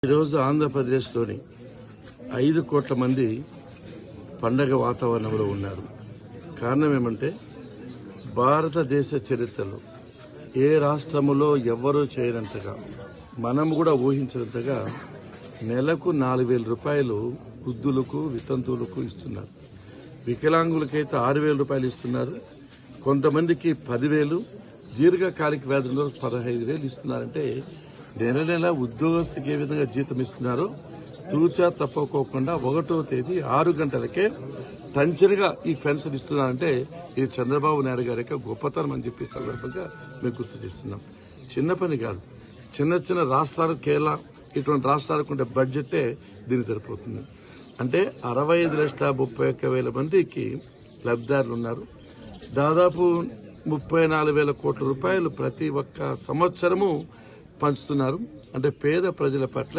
ఈరోజు ఆంధ్రప్రదేశ్లోని 5 కోట్ల మంది పండగ వాతావరణంలో ఉన్నారు. కారణం ఏమంటే భారతదేశ చరిత్రలో ఏ రాష్ట్రములో ఎవ్వరూ చేయనంతగా, మనం కూడా ఊహించినంతగా నెలకు 4,000 రూపాయలు వృద్ధులకు, వితంతువులకు ఇస్తున్నారు. వికలాంగులకైతే 6,000 రూపాయలు ఇస్తున్నారు. కొంతమందికి 10,000, దీర్ఘకాలిక వ్యాధుల్లో 15,000 ఇస్తున్నారంటే నెల నెల ఉద్యోగస్తుకి ఏ విధంగా జీతం ఇస్తున్నారో తూచా తప్పకోకుండా 1వ తేదీ 6 గంటలకే తంచరిగా ఈ పెన్షన్ ఇస్తున్నారంటే ఇది చంద్రబాబు నాయుడు గారి యొక్క గొప్పతనం అని చెప్పి సందర్భంగా మేము గుర్తు చేస్తున్నాం. చిన్న పని కాదు. చిన్న చిన్న రాష్ట్రాలు, కేరళ ఇటువంటి రాష్ట్రాలకు ఉండే బడ్జెటే దీనికి సరిపోతుంది. అంటే 65,31,000 మందికి లబ్ధిదారులు ఉన్నారు. దాదాపు 34,000 కోట్ల రూపాయలు ప్రతి ఒక్క సంవత్సరము పంచుతున్నారు. అంటే పేద ప్రజల పట్ల